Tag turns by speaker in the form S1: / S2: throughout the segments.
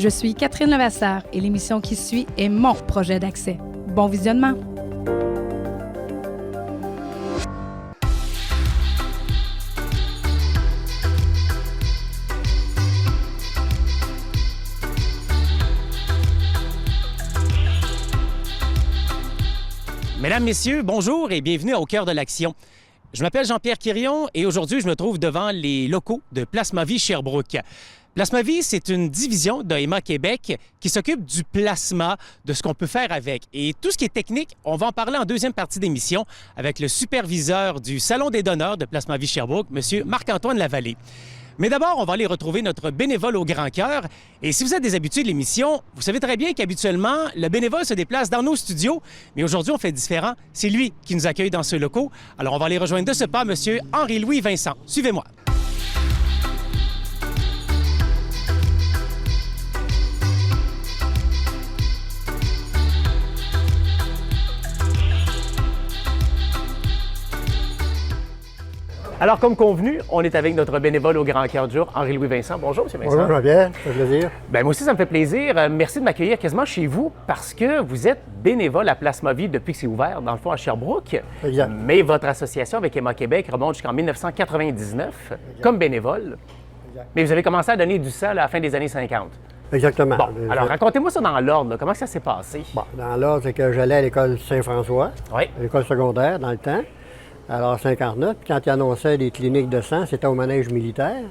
S1: Je suis Catherine Levasseur et l'émission qui suit est mon projet d'accès. Bon visionnement!
S2: Mesdames, Messieurs, bonjour et bienvenue au cœur de l'action. Je m'appelle Jean-Pierre Quirion et aujourd'hui, je me trouve devant les locaux de Plasmavie Sherbrooke. Plasmavie, c'est une division d'AEMA Québec qui s'occupe du plasma, de ce qu'on peut faire avec. Et tout ce qui est technique, on va en parler en deuxième partie d'émission avec le superviseur du Salon des donneurs de Plasmavie Sherbrooke, M. Marc-Antoine Lavallée. Mais d'abord, on va aller retrouver notre bénévole au grand cœur. Et si vous êtes des habitués de l'émission, vous savez très bien qu'habituellement, le bénévole se déplace dans nos studios. Mais aujourd'hui, on fait différent. C'est lui qui nous accueille dans ce locaux. Alors, on va aller rejoindre de ce pas M. Henri-Louis Vincent. Suivez-moi. Alors, comme convenu, on est avec notre bénévole au grand cœur du jour, Henri-Louis Vincent. Bonjour, M. Vincent.
S3: Bonjour, Jean-Pierre. Ça fait plaisir.
S2: Bien, moi aussi, ça me fait plaisir. Merci de m'accueillir quasiment chez vous parce que vous êtes bénévole à Plasmavie depuis que c'est ouvert, dans le fond, à Sherbrooke.
S3: Exact.
S2: Mais votre association avec AEMA Québec remonte jusqu'en 1999 comme bénévole.
S3: Exact.
S2: Mais vous avez commencé à donner du sang à la fin des années 50.
S3: Exactement.
S2: Bon, alors racontez-moi ça dans l'ordre. Comment ça s'est passé?
S3: Bon, dans l'ordre, c'est que j'allais à l'école Saint-François,
S2: Oui.
S3: à l'école secondaire dans le temps. Alors, 59, puis quand ils annonçaient des cliniques de sang, c'était au manège militaire.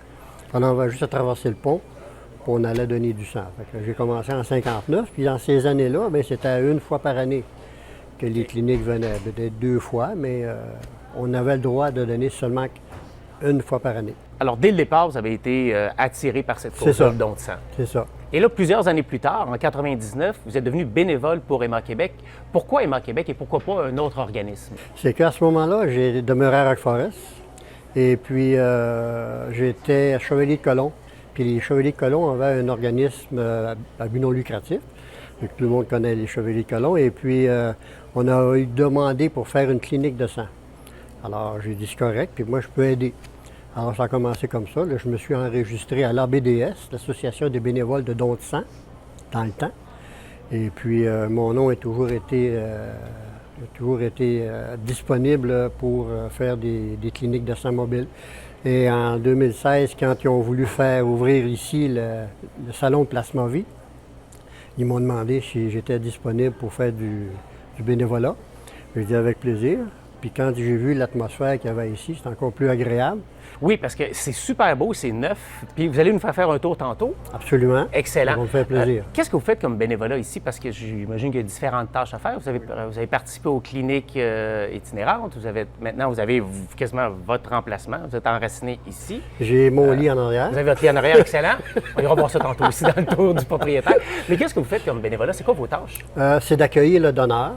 S3: On avait juste à traverser le pont, puis on allait donner du sang. Fait que j'ai commencé en 59, puis dans ces années-là, bien, c'était une fois par année que les cliniques venaient. Peut-être deux fois, mais on avait le droit de donner seulement une fois par année.
S2: Alors, dès le départ, vous avez été attiré par cette
S3: C'est
S2: cause
S3: ça.
S2: de don de sang.
S3: C'est ça.
S2: Et là, plusieurs années plus tard, en 99, vous êtes devenu bénévole pour AEMA Québec. Pourquoi AEMA Québec et pourquoi pas un autre organisme?
S3: C'est qu'à ce moment-là, j'ai demeuré à Rock-Forest. Et puis, j'étais chevalier de colon. Puis les chevaliers de colon avaient un organisme à but non lucratif. Donc, tout le monde connaît les chevaliers de colon. Et puis, on a eu demandé pour faire une clinique de sang. Alors, j'ai dit, c'est correct, puis moi, je peux aider. Alors, ça a commencé comme ça. Là, je me suis enregistré à l'ABDS, l'Association des bénévoles de dons de sang, dans le temps. Et puis, mon nom a toujours été disponible pour faire des cliniques de sang mobile. Et en 2016, quand ils ont voulu faire ouvrir ici le salon de Plasmavie, ils m'ont demandé si j'étais disponible pour faire du bénévolat. J'ai dit avec plaisir. Puis quand j'ai vu l'atmosphère qu'il y avait ici, c'est encore plus agréable.
S2: Oui, parce que c'est super beau, c'est neuf. Puis vous allez nous faire un tour tantôt.
S3: Absolument.
S2: Excellent.
S3: Ça va me faire plaisir.
S2: Qu'est-ce que vous faites comme bénévolat ici? Parce que j'imagine qu'il y a différentes tâches à faire. Vous avez participé aux cliniques itinérantes. Maintenant, vous avez quasiment votre remplacement. Vous êtes enraciné ici.
S3: J'ai mon lit en arrière.
S2: Vous avez votre lit en arrière, excellent. On ira voir ça tantôt aussi dans le tour du propriétaire. Mais qu'est-ce que vous faites comme bénévolat? C'est quoi vos tâches?
S3: C'est d'accueillir le donneur.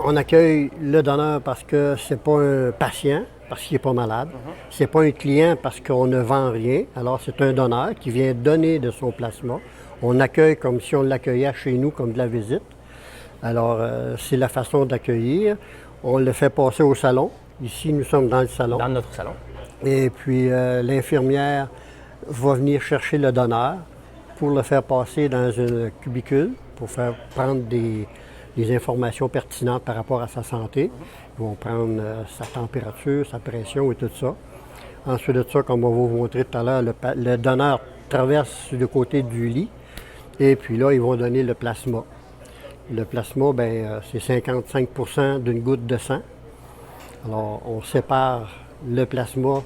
S3: On accueille le donneur parce que c'est pas un patient, parce qu'il n'est pas malade. C'est pas un client parce qu'on ne vend rien. Alors, c'est un donneur qui vient donner de son plasma. On accueille comme si on l'accueillait chez nous, comme de la visite. Alors, c'est la façon d'accueillir. On le fait passer au salon. Ici, nous sommes dans le salon.
S2: Dans notre salon.
S3: Et puis, l'infirmière va venir chercher le donneur pour le faire passer dans un cubicule, pour faire prendre des informations pertinentes par rapport à sa santé. Ils vont prendre sa température, sa pression et tout ça. Ensuite de ça, comme on va vous montrer tout à l'heure, le donneur traverse le côté du lit et puis là, ils vont donner le plasma. Le plasma, bien, c'est 55 % d'une goutte de sang. Alors, on sépare le plasma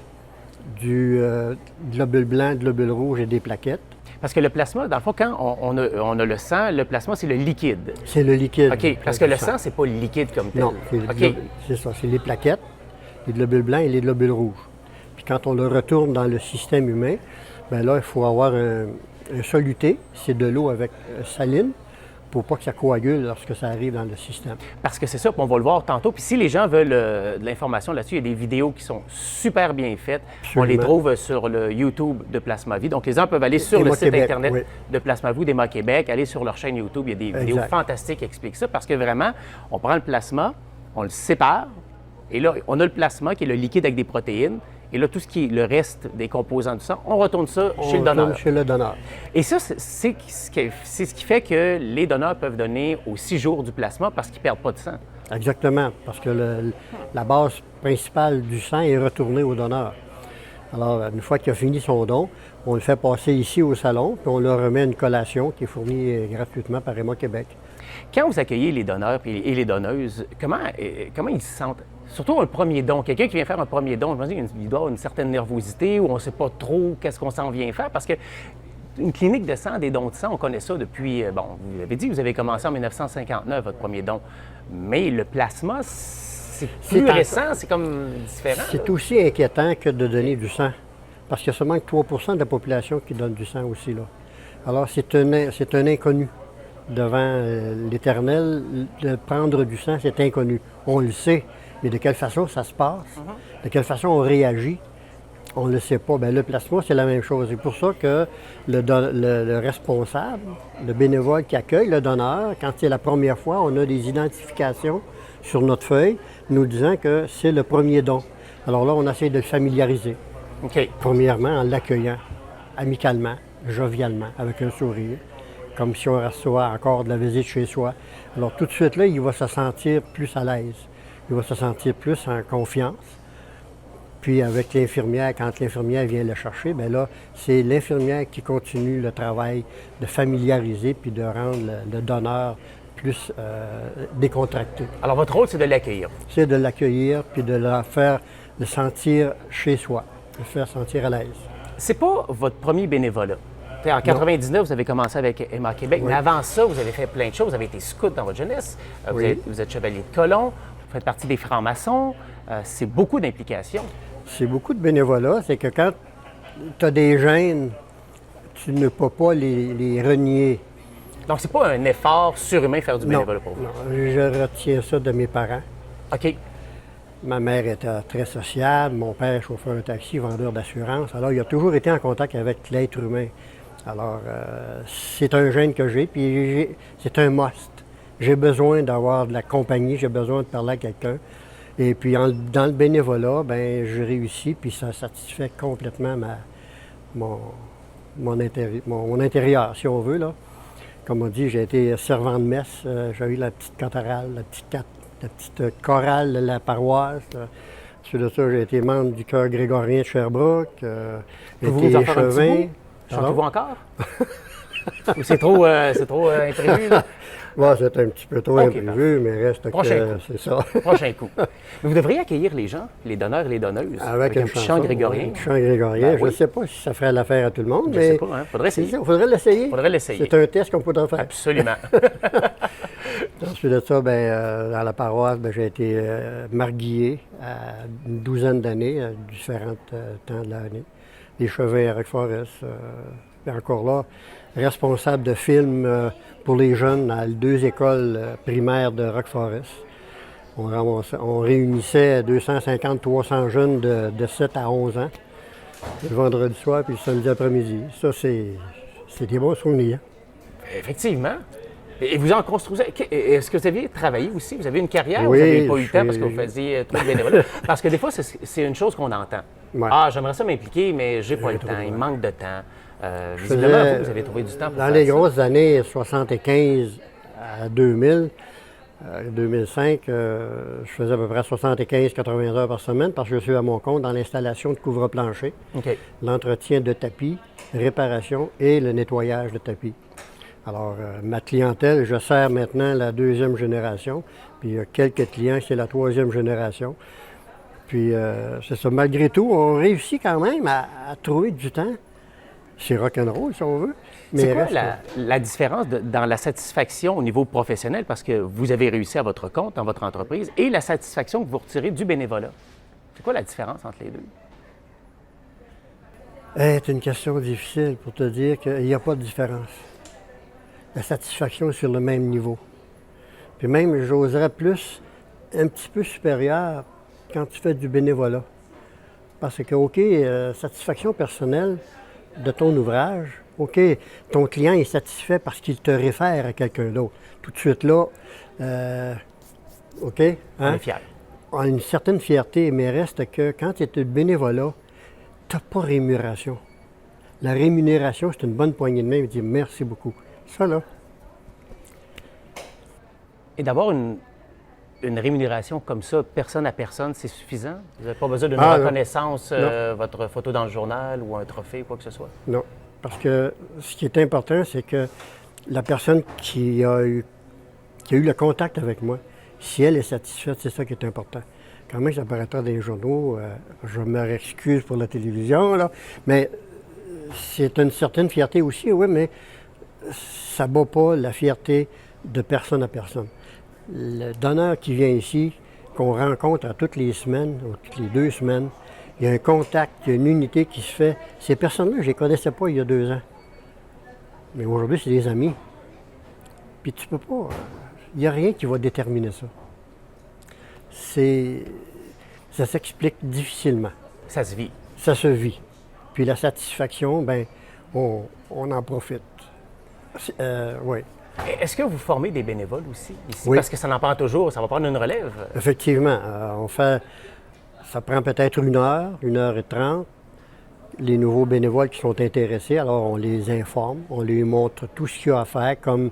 S3: du globule blanc, globule rouge et des plaquettes.
S2: Parce que le plasma, dans le fond, quand on a le sang, le plasma, c'est le liquide.
S3: C'est le liquide.
S2: OK, parce que le sang, c'est pas le liquide comme tel.
S3: Non, c'est ça, c'est les plaquettes, les globules blancs et les globules rouges. Puis quand on le retourne dans le système humain, bien là, il faut avoir un soluté, c'est de l'eau avec saline, pour pas que ça coagule lorsque ça arrive dans le système.
S2: Parce que c'est ça, puis on va le voir tantôt. Puis si les gens veulent de l'information là-dessus, il y a des vidéos qui sont super bien faites.
S3: Absolument.
S2: On les trouve sur le YouTube de Plasmavie. Donc les gens peuvent aller sur
S3: AEMA
S2: le site
S3: Québec,
S2: Internet
S3: oui.
S2: de Plasmavie d'AEMA Québec, aller sur leur chaîne YouTube. Il y a des vidéos
S3: Exact.
S2: fantastiques qui expliquent ça parce que vraiment, on prend le plasma, on le sépare Et là, on a le plasma qui est le liquide avec des protéines. Et là, tout ce qui est le reste des composants du sang, on retourne ça chez le donneur.
S3: Chez le donneur.
S2: Et ça, c'est ce qui fait que les donneurs peuvent donner aux 6 jours du plasma parce qu'ils ne perdent pas de sang.
S3: Exactement, parce que la base principale du sang est retournée au donneur. Alors, une fois qu'il a fini son don, on le fait passer ici au salon, puis on leur remet une collation qui est fournie gratuitement par Emma Québec.
S2: Quand vous accueillez les donneurs et les donneuses, comment ils se sentent? Surtout le premier don. Quelqu'un qui vient faire un premier don, je me dis, il doit avoir une certaine nervosité ou on ne sait pas trop qu'est-ce qu'on s'en vient faire parce que une clinique de sang, des dons de sang, on connaît ça depuis, vous l'avez dit, vous avez commencé en 1959, votre premier don. Mais le plasma, c'est plus récent, c'est comme différent.
S3: C'est aussi inquiétant que de donner du sang, parce qu'il y a seulement que 3 de la population qui donne du sang aussi, là. Alors, c'est un inconnu devant l'Éternel. De prendre du sang, c'est inconnu. On le sait, mais de quelle façon ça se passe, de quelle façon on réagit, on ne le sait pas. Bien, le plasma, c'est la même chose. C'est pour ça que le responsable, le bénévole qui accueille le donneur, quand c'est la première fois, on a des identifications sur notre feuille nous disant que c'est le premier don. Alors là, on essaie de le familiariser.
S2: OK.
S3: Premièrement, en l'accueillant amicalement, jovialement, avec un sourire, comme si on reçoit encore de la visite chez soi. Alors tout de suite là, il va se sentir plus à l'aise. Il va se sentir plus en confiance. Puis avec l'infirmière, quand l'infirmière vient le chercher, bien là, c'est l'infirmière qui continue le travail de familiariser puis de rendre le donneur plus décontracté.
S2: Alors votre rôle, c'est de l'accueillir.
S3: C'est de l'accueillir puis de le faire le sentir chez soi, le faire sentir à l'aise.
S2: C'est pas votre premier bénévolat. En 99, vous avez commencé avec Emma Québec,
S3: Oui.
S2: Mais avant ça, vous avez fait plein de choses. Vous avez été scout dans votre jeunesse,
S3: Oui.
S2: vous êtes chevalier de colon, vous faites partie des francs-maçons. C'est beaucoup d'implications.
S3: C'est beaucoup de bénévolat. C'est que quand tu as des gènes, tu ne peux pas les renier.
S2: Donc, c'est pas un effort surhumain faire du bénévolat pour vous.
S3: Non, je retiens ça de mes parents.
S2: OK.
S3: Ma mère était très sociable, mon père chauffeur de taxi, vendeur d'assurance. Alors, il a toujours été en contact avec l'être humain. Alors, c'est un gène que j'ai, puis c'est un must. J'ai besoin d'avoir de la compagnie, j'ai besoin de parler à quelqu'un. Et puis, dans le bénévolat, ben, je réussis, puis ça satisfait complètement mon intérieur, si on veut, là. Comme on dit, j'ai été servant de messe, j'ai eu la petite cathédrale, la petite chorale de la paroisse. Ensuite de ça, j'ai été membre du chœur grégorien de Sherbrooke.
S2: Pouvez-vous en faire un petit bout? Chantez-vous encore? Ou c'est trop imprévu, là?
S3: Bon, c'est un petit peu trop
S2: OK,
S3: imprévu,
S2: parfait.
S3: mais reste
S2: Prochain
S3: que
S2: coup.
S3: c'est ça.
S2: Prochain coup. Mais vous devriez accueillir les gens, les donneurs et les donneuses,
S3: Avec
S2: un
S3: une
S2: petit
S3: chanson,
S2: chant grégorien.
S3: oui, un chant grégorien.
S2: Ben
S3: Je ne
S2: oui.
S3: sais pas si ça ferait l'affaire à tout le monde,
S2: Je
S3: mais
S2: sais pas, hein? Faudrait essayer.
S3: il faudrait l'essayer.
S2: Faudrait l'essayer.
S3: C'est un test qu'on pourrait faire.
S2: Absolument.
S3: Ensuite de ça, dans la paroisse, j'ai été marguillé à une douzaine d'années, à différents temps de l'année. Des chevins à Rock-Forest. Et encore là, responsable de films pour les jeunes à 2 écoles primaires de Rock-Forest. On réunissait 250-300 jeunes de 7 à 11 ans, le vendredi soir puis le samedi après-midi. Ça, c'est des bons souvenirs.
S2: Effectivement. Et vous en construisez. Est-ce que vous aviez travaillé aussi? Vous avez une carrière ou
S3: Oui,
S2: vous n'avez pas eu le
S3: je
S2: temps parce
S3: suis-
S2: que vous faisiez trop de bénévolat? Parce que des fois, c'est une chose qu'on entend.
S3: Ouais.
S2: Ah, j'aimerais ça m'impliquer, mais j'ai pas le
S3: trop
S2: temps.
S3: de
S2: Il
S3: temps.
S2: manque de temps.
S3: Je
S2: Visiblement,
S3: faisais-
S2: vous avez trouvé du temps pour
S3: Dans
S2: faire
S3: les
S2: ça.
S3: grosses années 75 à 2000, 2005, je faisais à peu près 75-80 heures par semaine parce que je suis à mon compte dans l'installation de couvre-plancher,
S2: OK.
S3: l'entretien de tapis, réparation et le nettoyage de tapis. Alors, ma clientèle, je sers maintenant la 2e génération, puis il y a quelques clients, c'est la 3e génération. Puis, c'est ça. Malgré tout, on réussit quand même à trouver du temps. C'est rock'n'roll, si on veut.
S2: C'est quoi
S3: reste-
S2: la différence dans la satisfaction au niveau professionnel, parce que vous avez réussi à votre compte, dans votre entreprise, et la satisfaction que vous retirez du bénévolat? C'est quoi la différence entre les deux?
S3: C'est une question difficile pour te dire qu'il n'y a pas de différence. La satisfaction est sur le même niveau. Puis même, j'oserais plus, un petit peu supérieur quand tu fais du bénévolat. Parce que, OK, satisfaction personnelle de ton ouvrage, OK, ton client est satisfait parce qu'il te réfère à quelqu'un d'autre. Tout de suite là, OK,
S2: On
S3: hein?
S2: est fiers.
S3: a une certaine fierté, mais reste que quand tu es de bénévolat, tu n'as pas de rémunération. La rémunération, c'est une bonne poignée de main et dire merci beaucoup. Ça, là.
S2: Et d'avoir une rémunération comme ça, personne à personne, c'est suffisant? Vous n'avez pas besoin d'une reconnaissance, votre photo dans le journal ou un trophée, quoi que ce soit?
S3: Non. Parce que ce qui est important, c'est que la personne qui a eu le contact avec moi, si elle est satisfaite, c'est ça qui est important. Quand même, ça apparaîtra dans les journaux, je me excuse pour la télévision, là, mais c'est une certaine fierté aussi, oui, mais ça ne bat pas la fierté de personne à personne. Le donneur qui vient ici, qu'on rencontre à toutes les semaines, ou toutes les 2 semaines, il y a un contact, il y a une unité qui se fait. Ces personnes-là, je ne les connaissais pas il y a 2 ans. Mais aujourd'hui, c'est des amis. Puis tu peux pas... Il n'y a rien qui va déterminer ça. Ça s'explique difficilement.
S2: Ça se vit.
S3: Ça se vit. Puis la satisfaction, bien, on en profite. Oui.
S2: Est-ce que vous formez des bénévoles aussi ici?
S3: Oui.
S2: Parce que ça n'en prend toujours, ça va prendre une relève.
S3: Effectivement. Ça prend peut-être 1 heure et 30. Les nouveaux bénévoles qui sont intéressés, alors on les informe, on lui montre tout ce qu'il y a à faire comme,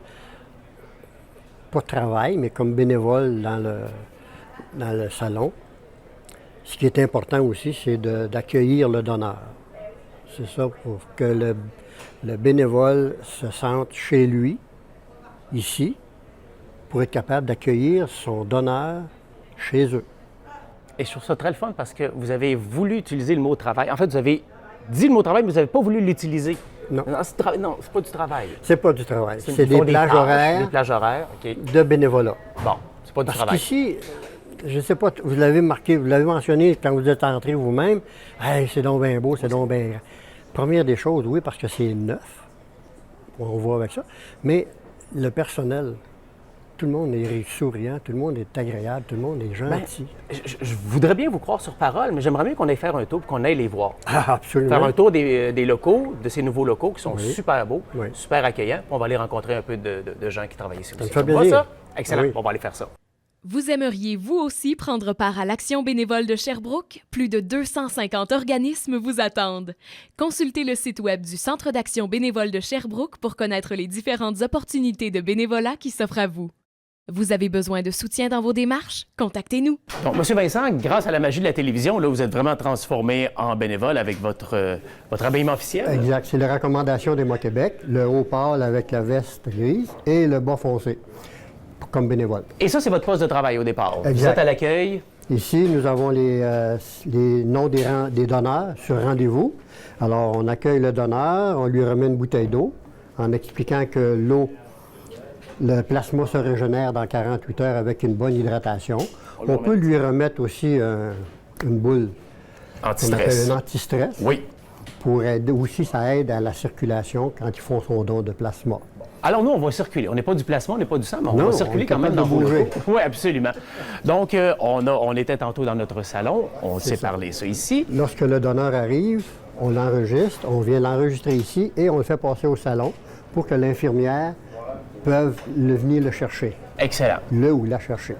S3: pas de travail, mais comme bénévole dans le salon. Ce qui est important aussi, c'est d'accueillir le donneur. C'est ça, pour que le bénévole se sente chez lui, ici, pour être capable d'accueillir son donneur chez eux.
S2: Et je trouve ça très le fun parce que vous avez voulu utiliser le mot travail. En fait, vous avez dit le mot travail, mais vous n'avez pas voulu l'utiliser.
S3: Non.
S2: Non, c'est pas du travail.
S3: C'est pas du travail.
S2: Ils
S3: C'est des
S2: font
S3: plages
S2: tâches,
S3: horaires
S2: des plages horaires, OK.
S3: de bénévolat.
S2: Bon, c'est pas du
S3: Parce
S2: travail.
S3: qu'ici, je ne sais pas, vous l'avez marqué, vous l'avez mentionné quand vous êtes entré vous-même. Hey, c'est donc bien beau, c'est donc bien grand. Première des choses, oui, parce que c'est neuf. On voit avec ça. Mais le personnel, tout le monde est souriant, tout le monde est agréable, tout le monde est gentil.
S2: Je voudrais bien vous croire sur parole, mais j'aimerais bien qu'on aille faire un tour et qu'on aille les voir.
S3: Ah, absolument.
S2: Faire un tour des locaux, de ces nouveaux locaux qui sont super beaux,
S3: Oui.
S2: super accueillants. Puis on va aller rencontrer un peu de gens qui travaillent ici aussi.
S3: me fait
S2: Ça va,
S3: plaisir.
S2: ça? Excellent.
S3: Oui.
S2: On va aller faire ça.
S4: Vous aimeriez vous aussi prendre part à l'Action bénévole de Sherbrooke? Plus de 250 organismes vous attendent. Consultez le site web du Centre d'action bénévole de Sherbrooke pour connaître les différentes opportunités de bénévolat qui s'offrent à vous. Vous avez besoin de soutien dans vos démarches? Contactez-nous.
S2: Donc, M. Vincent, grâce à la magie de la télévision, là, vous êtes vraiment transformé en bénévole avec votre habillement officiel.
S3: Exact. C'est la recommandation des Québec, le haut pâle avec la veste grise et le bas foncé, comme bénévole.
S2: Et ça, c'est votre poste de travail au départ. Vous
S3: Exact.
S2: êtes à l'accueil.
S3: Ici, nous avons les noms des donneurs sur rendez-vous. Alors, on accueille le donneur, on lui remet une bouteille d'eau en expliquant que le plasma se régénère dans 48 heures avec une bonne hydratation. On peut lui remettre aussi une boule qu'on appelle
S2: Anti-stress.
S3: un anti-stress.
S2: Oui.
S3: Pour aider aussi, ça aide à la circulation quand ils font son don de plasma.
S2: Alors nous, on va circuler. On n'est pas du plasma, on n'est pas du sang, mais on
S3: Non,
S2: va circuler
S3: on est
S2: quand même dans
S3: capable de
S2: vos
S3: bouger.
S2: locaux. Oui, absolument. Donc, on était tantôt dans notre salon, on s'est parlé ça ici.
S3: Lorsque le donneur arrive, on l'enregistre, on vient l'enregistrer ici et on le fait passer au salon pour que l'infirmière peut venir le chercher,
S2: Excellent.
S3: le ou la chercher.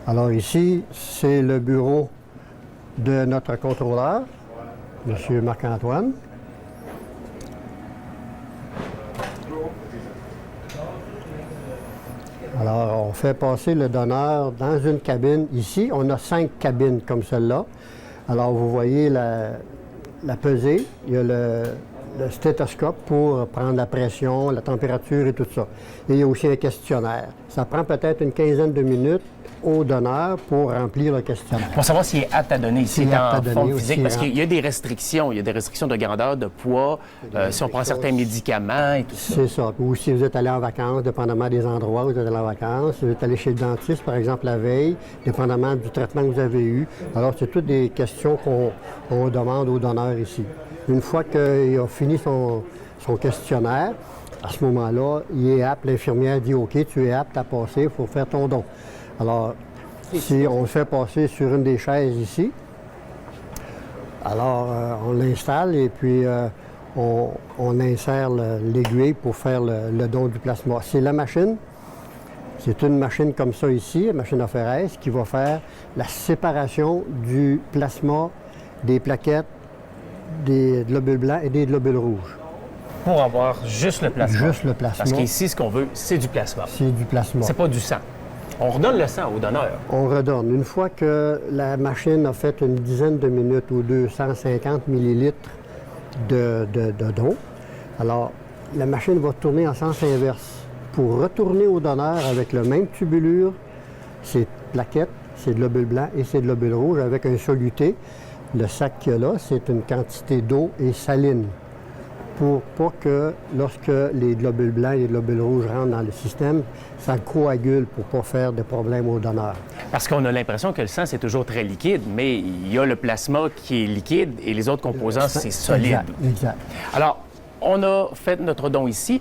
S3: Alors ici, c'est le bureau de notre contrôleur, M. Marc-Antoine. Alors, on fait passer le donneur dans une cabine. Ici, on a 5 cabines comme celle-là. Alors, vous voyez la pesée. Il y a le stéthoscope pour prendre la pression, la température et tout ça. Et il y a aussi un questionnaire. Ça prend peut-être une quinzaine de minutes au donneur pour remplir le questionnaire.
S2: Pour savoir s'il est apte à donner, s'il est
S3: apte à
S2: en
S3: donner
S2: forme
S3: aussi,
S2: physique, parce
S3: hein.
S2: qu'il y a des restrictions. Il y a des restrictions de grandeur, de poids, si on prend certains médicaments et tout ça.
S3: C'est ça. Ou si vous êtes allé en vacances, dépendamment des endroits où vous êtes allé en vacances, si vous êtes allé chez le dentiste, par exemple, la veille, dépendamment du traitement que vous avez eu. Alors, c'est toutes des questions qu'on demande au donneur ici. Une fois qu'il a fini son questionnaire, à ce moment-là, il est apte, l'infirmière dit « OK, tu es apte à passer, il faut faire ton don ». Alors, si on le fait passer sur une des chaises ici, alors on l'installe et puis on insère l'aiguille pour faire le don du plasma. C'est la machine, C'est une machine comme ça ici, une machine Ophéres, qui va faire la séparation du plasma, des plaquettes, des globules blancs et des globules rouges.
S2: Pour avoir juste le plasma.
S3: Juste le plasma.
S2: Parce qu'ici, ce qu'on veut, c'est du plasma.
S3: C'est du plasma.
S2: C'est pas du sang. On redonne le sang au donneur.
S3: On redonne. Une fois que la machine a fait une dizaine de minutes ou 250 millilitres de don, alors la machine va tourner en sens inverse pour retourner au donneur avec le même tubulure, ses plaquettes, ses globules blancs et ses globules rouges avec un soluté. Le sac qu'il y a là, c'est une quantité d'eau et saline pour pas que lorsque les globules blancs et les globules rouges rentrent dans le système, ça coagule pour pas faire de problème au donneur.
S2: Parce qu'on a l'impression que le sang, c'est toujours très liquide, mais il y a le plasma qui est liquide et les autres composants, c'est solide.
S3: Exact.
S2: Alors, on a fait notre don ici.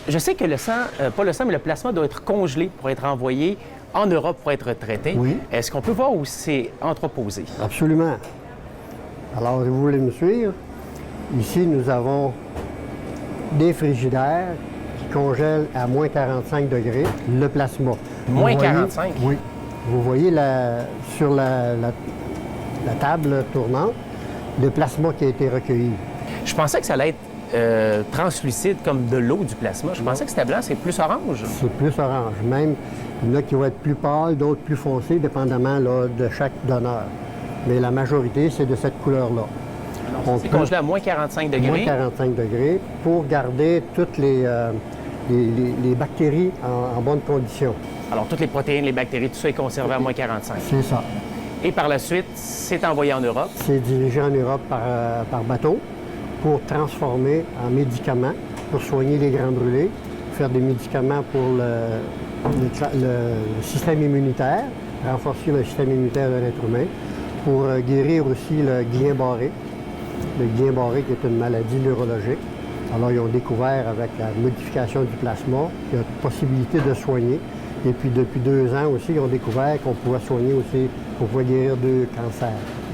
S2: Je sais que le sang, pas le sang, mais le plasma doit être congelé pour être envoyé en Europe pour être traité.
S3: Oui.
S2: Est-ce qu'on peut voir où c'est entreposé?
S3: Absolument. Alors, vous voulez me suivre? Ici, nous avons des frigidaires qui congèlent à moins 45 degrés le plasma.
S2: Moins 45?
S3: Oui. Vous voyez sur la table tournante le plasma qui a été recueilli.
S2: Je pensais que ça allait être translucide comme de l'eau du plasma. Je pensais que c'était blanc, c'est plus orange.
S3: C'est plus orange. Même, il y en a qui vont être plus pâles, d'autres plus foncés, dépendamment là, de chaque donneur. Mais la majorité, c'est de cette couleur-là.
S2: C'est congelé à moins 45 degrés.
S3: Moins 45 degrés pour garder toutes les bactéries en bonne condition.
S2: Alors, toutes les protéines, les bactéries, tout ça est conservé à moins 45.
S3: C'est ça.
S2: Et par la suite, c'est envoyé en Europe.
S3: C'est dirigé en Europe par bateau pour transformer en médicaments, pour soigner les grands brûlés, faire des médicaments pour le système immunitaire, renforcer le système immunitaire de l'être humain, pour guérir aussi le Guillain-Barré. Le Guillain-Barré qui est une maladie neurologique. Alors, ils ont découvert avec la modification du plasma qu'il y a possibilité de soigner. Et puis, depuis 2 ans aussi, ils ont découvert qu'on pouvait soigner aussi, qu'on pouvait guérir 2 cancers,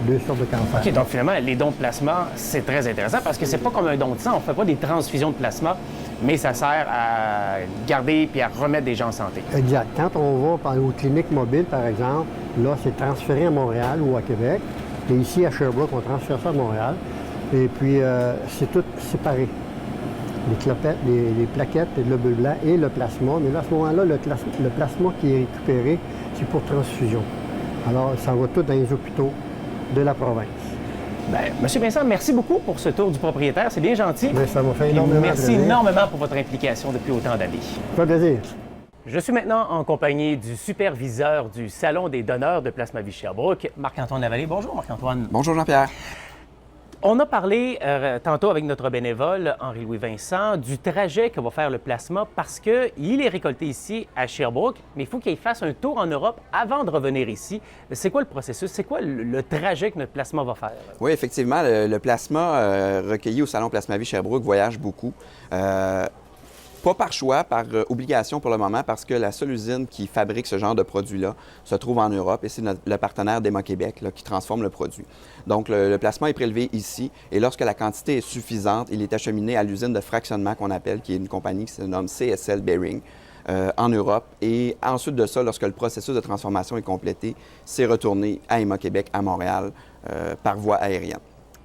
S3: 2 sortes de cancers.
S2: OK, donc finalement, les dons de plasma, c'est très intéressant parce que c'est pas comme un don de sang. On ne fait pas des transfusions de plasma, mais ça sert à garder puis à remettre des gens en santé.
S3: Exact. Quand on va aux cliniques mobiles, par exemple, là, c'est transféré à Montréal ou à Québec. Et ici, à Sherbrooke, on transfère ça à Montréal. Et puis, c'est tout séparé. Les plaquettes, les globules blancs et le plasma. Mais là, à ce moment-là, le plasma qui est récupéré, c'est pour transfusion. Alors, ça va tout dans les hôpitaux de la province.
S2: Bien, Monsieur Vincent, merci beaucoup pour ce tour du propriétaire. C'est bien gentil.
S3: Bien, ça m'a fait
S2: Puis
S3: énormément
S2: merci
S3: plaisir.
S2: énormément pour votre implication depuis autant d'années.
S3: Ça fait plaisir.
S2: Je suis maintenant en compagnie du superviseur du Salon des donneurs de Plasma-Vie Sherbrooke, Marc-Antoine Lavallée. Bonjour, Marc-Antoine.
S5: Bonjour Jean-Pierre.
S2: On a parlé tantôt avec notre bénévole, Henri-Louis Vincent, du trajet que va faire le plasma parce qu'il est récolté ici à Sherbrooke, mais il faut qu'il fasse un tour en Europe avant de revenir ici. C'est quoi le processus? C'est quoi le trajet que notre plasma va faire?
S5: Oui, effectivement, le plasma recueilli au Salon Plasma-Vie Sherbrooke voyage beaucoup. Pas par choix, par obligation pour le moment, parce que la seule usine qui fabrique ce genre de produit-là se trouve en Europe et c'est le partenaire d'Héma-Québec qui transforme le produit. Donc, le plasma est prélevé ici et lorsque la quantité est suffisante, il est acheminé à l'usine de fractionnement qu'on appelle, qui est une compagnie qui se nomme CSL Behring en Europe. Et ensuite de ça, lorsque le processus de transformation est complété, c'est retourné à Héma-Québec, à Montréal, par voie aérienne.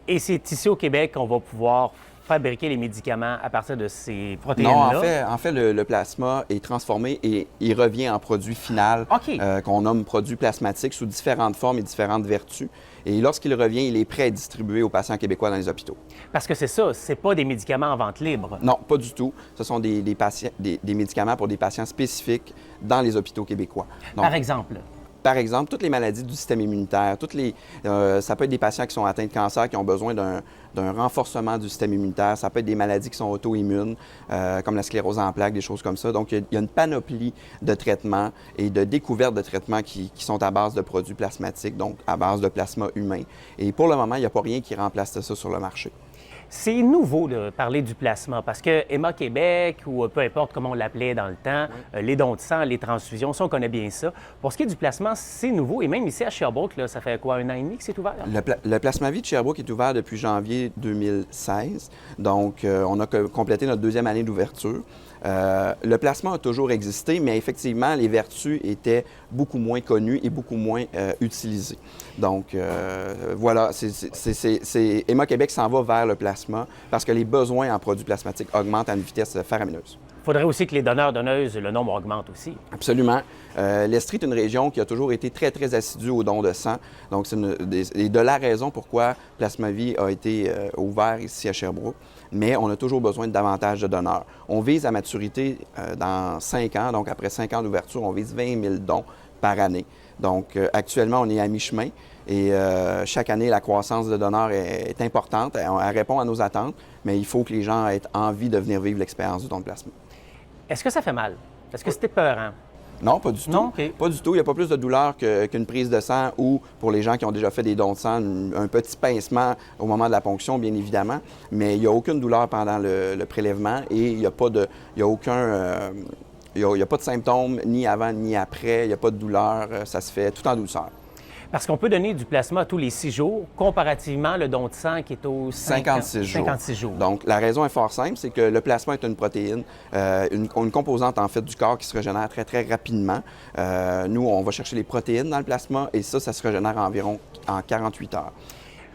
S2: Et c'est ici au Québec qu'on va pouvoir fabriquer les médicaments à partir de ces protéines-là?
S5: Non, en fait le plasma est transformé et il revient en produit final qu'on nomme produit plasmatique sous différentes formes et différentes vertus. Et lorsqu'il revient, il est prêt à distribuer aux patients québécois dans les hôpitaux.
S2: Parce que c'est ça, c'est pas des médicaments en vente libre.
S5: Non, pas du tout. Ce sont des médicaments pour des patients spécifiques dans les hôpitaux québécois. Donc, Par exemple, toutes les maladies du système immunitaire, ça peut être des patients qui sont atteints de cancer, qui ont besoin d'un renforcement du système immunitaire. Ça peut être des maladies qui sont auto-immunes, comme la sclérose en plaques, des choses comme ça. Donc, il y a une panoplie de traitements et de découvertes de traitements qui sont à base de produits plasmatiques, donc à base de plasma humain. Et pour le moment, il n'y a pas rien qui remplace ça sur le marché.
S2: C'est nouveau de parler du plasma parce que Emma Québec, ou peu importe comment on l'appelait dans le temps, les dons de sang, les transfusions, ça, on connaît bien ça. Pour ce qui est du plasma, c'est nouveau. Et même ici à Sherbrooke, là, ça fait quoi, 1 an et demi que c'est ouvert?
S5: Le Plasma Vie de Sherbrooke est ouvert depuis janvier 2016. Donc, on a complété notre 2e année d'ouverture. Le plasma a toujours existé, mais effectivement, les vertus étaient beaucoup moins connues et beaucoup moins utilisées. Donc, voilà, c'est Emma Québec s'en va vers le plasma parce que les besoins en produits plasmatiques augmentent à une vitesse faramineuse.
S2: Il faudrait aussi que les donneurs-donneuses, le nombre augmente aussi.
S5: Absolument. L'Estrie est une région qui a toujours été très, très assidue aux dons de sang. Donc, c'est de la raison pourquoi Plasma Vie a été ouvert ici à Sherbrooke. Mais on a toujours besoin de davantage de donneurs. On vise à maturité dans 5 ans. Donc, après 5 ans d'ouverture, on vise 20 000 dons par année. Donc, actuellement, on est à mi-chemin. Et chaque année, la croissance de donneurs est importante. Elle répond à nos attentes. Mais il faut que les gens aient envie de venir vivre l'expérience du don de plasma.
S2: Est-ce que ça fait mal? Est-ce que c'était peurant?
S5: Non, pas du tout.
S2: Non? OK.
S5: Pas du tout. Il n'y a pas plus de douleur qu'une prise de sang ou, pour les gens qui ont déjà fait des dons de sang, un petit pincement au moment de la ponction, bien évidemment. Mais il n'y a aucune douleur pendant le prélèvement et il n'y a pas de, il y a aucun, il y a pas de symptômes ni avant ni après. Il n'y a pas de douleur. Ça se fait tout en douceur.
S2: Parce qu'on peut donner du plasma tous les 6 jours, comparativement le don de sang qui est aux
S5: 56 jours.
S2: 56 jours.
S5: Donc, la raison est fort simple, c'est que le plasma est une protéine, une composante, en fait, du corps qui se régénère très, très rapidement. Nous, on va chercher les protéines dans le plasma et ça se régénère environ en 48 heures.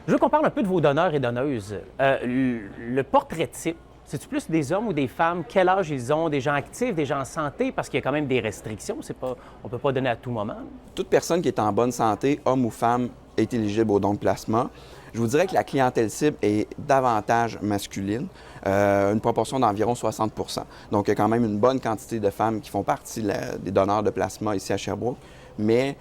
S2: Je veux qu'on parle un peu de vos donneurs et donneuses. Le portrait type, c'est-tu plus des hommes ou des femmes? Quel âge ils ont? Des gens actifs, des gens en santé? Parce qu'il y a quand même des restrictions. On ne peut pas donner à tout moment.
S5: Toute personne qui est en bonne santé, homme ou femme, est éligible au don de plasma. Je vous dirais que la clientèle cible est davantage masculine, une proportion d'environ 60 %. Donc, il y a quand même une bonne quantité de femmes qui font partie des donneurs de plasma ici à Sherbrooke. Mais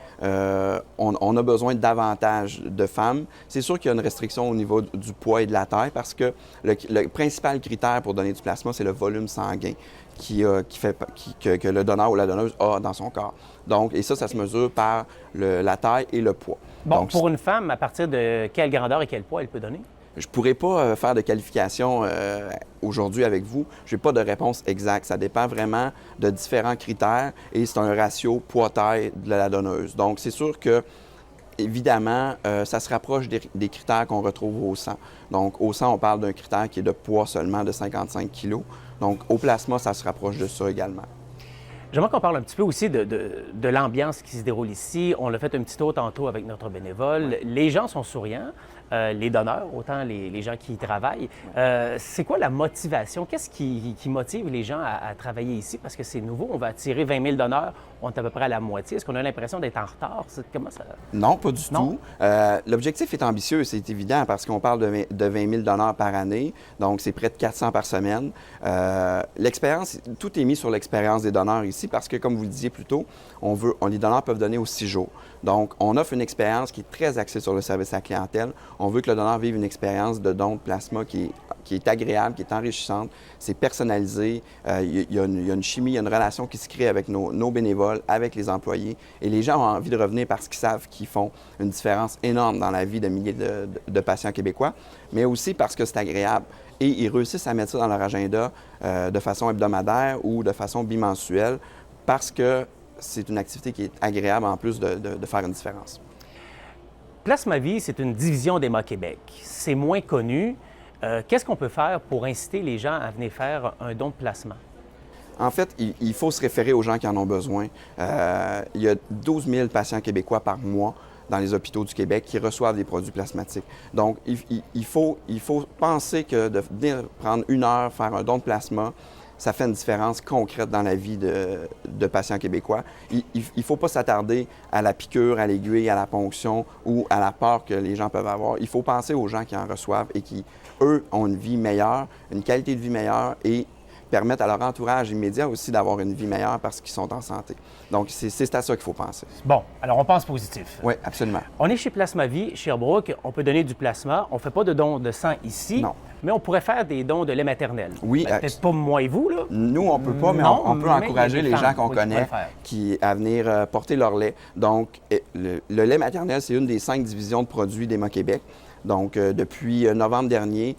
S5: on a besoin davantage de femmes. C'est sûr qu'il y a une restriction au niveau du poids et de la taille parce que le principal critère pour donner du plasma, c'est le volume sanguin que le donneur ou la donneuse a dans son corps. Donc, et ça se mesure par la taille et le poids.
S2: Bon,
S5: donc,
S2: pour une femme, à partir de quelle grandeur et quel poids elle peut donner?
S5: Je ne pourrais pas faire de qualification aujourd'hui avec vous. Je n'ai pas de réponse exacte. Ça dépend vraiment de différents critères et c'est un ratio poids-taille de la donneuse. Donc, c'est sûr que, évidemment, ça se rapproche des critères qu'on retrouve au sang. Donc, au sang, on parle d'un critère qui est de poids seulement de 55 kg. Donc, au plasma, ça se rapproche de ça également.
S2: J'aimerais qu'on parle un petit peu aussi de l'ambiance qui se déroule ici. On l'a fait un petit tour tantôt avec notre bénévole. Les gens sont souriants, les donneurs, autant les gens qui y travaillent. C'est quoi la motivation? Qu'est-ce qui motive les gens à travailler ici? Parce que c'est nouveau, on va attirer 20 000 donneurs, on est à peu près à la moitié. Est-ce qu'on a l'impression d'être en retard? Comment ça...
S5: Non, pas du tout. L'objectif est ambitieux, c'est évident, parce qu'on parle de 20 000 donneurs par année, donc c'est près de 400 par semaine. L'expérience, tout est mis sur l'expérience des donneurs ici, parce que, comme vous le disiez plus tôt, les donneurs peuvent donner aux 6 jours. Donc, on offre une expérience qui est très axée sur le service à la clientèle. On veut que le donneur vive une expérience de don de plasma qui est agréable, qui est enrichissante. C'est personnalisé. Il y a une chimie, il y a une relation qui se crée avec nos bénévoles, avec les employés. Et les gens ont envie de revenir parce qu'ils savent qu'ils font une différence énorme dans la vie de milliers de patients québécois, mais aussi parce que c'est agréable. Et ils réussissent à mettre ça dans leur agenda de façon hebdomadaire ou de façon bimensuelle parce que c'est une activité qui est agréable en plus de faire une différence.
S2: Plasma Vie, c'est une division d'Emma Québec. C'est moins connu. Qu'est-ce qu'on peut faire pour inciter les gens à venir faire un don de plasma?
S5: En fait, il faut se référer aux gens qui en ont besoin. Il y a 12 000 patients québécois par mois dans les hôpitaux du Québec qui reçoivent des produits plasmatiques. Donc, il faut penser que de venir prendre 1 heure, faire un don de plasma, ça fait une différence concrète dans la vie de patients québécois. Il ne faut pas s'attarder à la piqûre, à l'aiguille, à la ponction ou à la peur que les gens peuvent avoir. Il faut penser aux gens qui en reçoivent et qui, eux, ont une vie meilleure, une qualité de vie meilleure et permettent à leur entourage immédiat aussi d'avoir une vie meilleure parce qu'ils sont en santé. Donc, c'est à ça qu'il faut penser.
S2: Bon, alors on pense positif.
S5: Oui, absolument.
S2: On est chez Plasma Vie, Sherbrooke. On peut donner du plasma. On ne fait pas de don de sang ici.
S5: Non.
S2: mais on pourrait faire des dons de lait maternel.
S5: Oui,
S2: Peut-être pas moi et vous, là.
S5: Nous, on peut pas, mais
S2: Non,
S5: on peut
S2: mais
S5: encourager
S2: il y a des
S5: les
S2: femmes,
S5: gens qu'on
S2: oui, qui pourraient
S5: connaît
S2: le faire.
S5: à venir porter leur lait. Donc, le lait maternel, c'est une des 5 divisions de produits d'Emma Québec. Donc, depuis novembre dernier,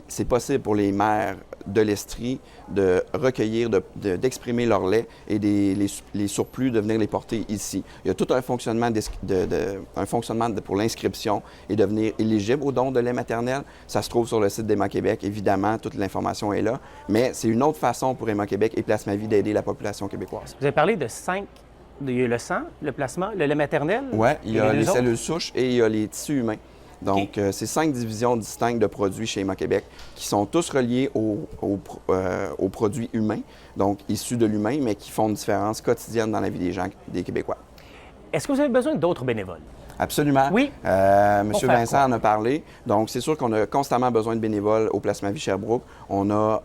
S5: c'est possible pour les mères de l'Estrie de recueillir, d'exprimer leur lait et les surplus de venir les porter ici. Il y a tout un fonctionnement, pour l'inscription et devenir éligible au don de lait maternel. Ça se trouve sur le site d'Emma Québec. Évidemment, toute l'information est là. Mais c'est une autre façon pour Emma Québec et Place Ma Vie d'aider la population québécoise.
S2: Vous avez parlé de 5. Il y a le sang, le plasma, le lait maternel.
S5: Oui, il y a les
S2: autres?
S5: cellules souches et il y a les tissus humains. Donc, c'est 5 divisions distinctes de produits chez Emma Québec qui sont tous reliés aux produits humains, donc issus de l'humain, mais qui font une différence quotidienne dans la vie des gens, des Québécois.
S2: Est-ce que vous avez besoin d'autres bénévoles?
S5: Absolument.
S2: Oui.
S5: Monsieur
S2: faire
S5: Vincent
S2: quoi?
S5: en a parlé. Donc, c'est sûr qu'on a constamment besoin de bénévoles au Place Ma Vie Sherbrooke. On a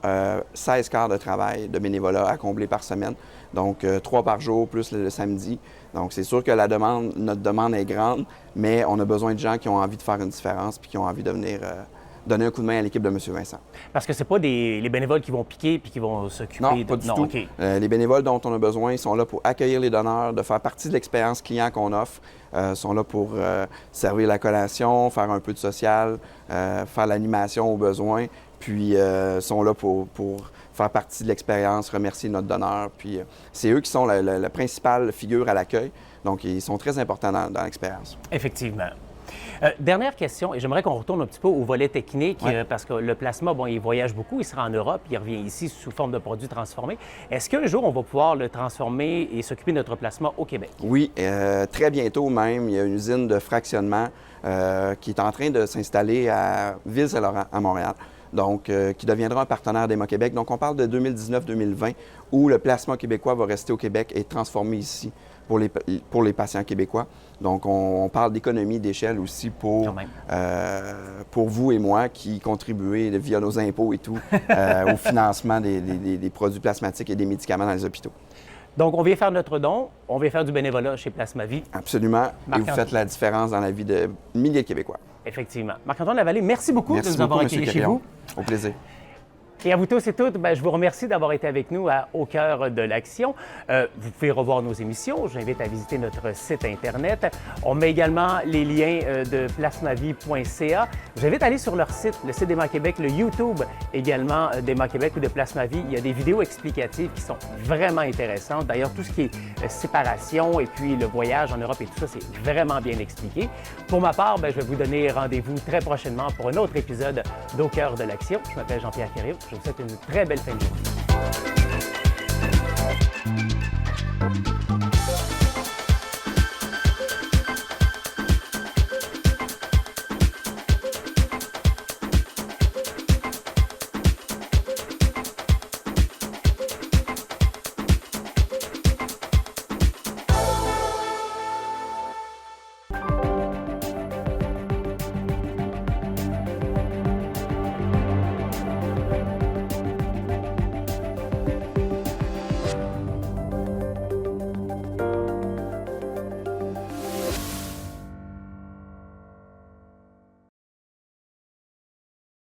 S5: 16 quarts de travail de bénévolat à combler par semaine. Donc, 3 par jour, plus le samedi. Donc, c'est sûr que notre demande est grande, mais on a besoin de gens qui ont envie de faire une différence puis qui ont envie de venir donner un coup de main à l'équipe de M. Vincent.
S2: Parce que c'est pas les bénévoles qui vont piquer puis qui vont s'occuper
S5: Non,
S2: de...
S5: pas du tout.
S2: OK.
S5: Les bénévoles dont on a besoin, ils sont là pour accueillir les donneurs, de faire partie de l'expérience client qu'on offre. Sont là pour servir la collation, faire un peu de social, faire l'animation aux besoins, puis sont là pour faire partie de l'expérience, remercier notre donneur. Puis c'est eux qui sont la principale figure à l'accueil. Donc, ils sont très importants dans l'expérience.
S2: Effectivement. Dernière question, et j'aimerais qu'on retourne un petit peu au volet technique,
S5: Ouais.
S2: parce que le plasma, bon, il voyage beaucoup, il sera en Europe, il revient ici sous forme de produits transformés. Est-ce qu'un jour, on va pouvoir le transformer et s'occuper de notre plasma au Québec?
S5: Oui, très bientôt même, il y a une usine de fractionnement qui est en train de s'installer à Ville-Saint-Laurent, à Montréal. Donc, qui deviendra un partenaire d'Emma Québec. Donc, on parle de 2019-2020, où le plasma québécois va rester au Québec et être transformé ici pour les patients québécois. Donc, on parle d'économie d'échelle aussi pour vous et moi qui contribuez via nos impôts et tout au financement des produits plasmatiques et des médicaments dans les hôpitaux.
S2: Donc, on vient faire notre don, on vient faire du bénévolat chez Place Ma Vie.
S5: Absolument. Et vous faites la différence dans la vie de milliers de Québécois.
S2: Effectivement. Marc-Antoine Lavallée, merci beaucoup
S5: Merci
S2: de nous avoir
S5: beaucoup,
S2: accueillis
S5: M.
S2: chez
S5: Quérillon.
S2: vous.
S5: Au plaisir.
S2: Et à vous tous et toutes, je vous remercie d'avoir été avec nous Au cœur de l'action. Vous pouvez revoir nos émissions. J'invite à visiter notre site Internet. On met également les liens de placemavie.ca. J'invite à aller sur leur site, le site d'Emma Québec, le YouTube également d'Emma Québec ou de Place Ma Vie. Il y a des vidéos explicatives qui sont vraiment intéressantes. D'ailleurs, tout ce qui est séparation et puis le voyage en Europe et tout ça, c'est vraiment bien expliqué. Pour ma part, je vais vous donner rendez-vous très prochainement pour un autre épisode d'Au cœur de l'action. Je m'appelle Jean-Pierre Quérillon. Je vous souhaite une très belle fin de journée.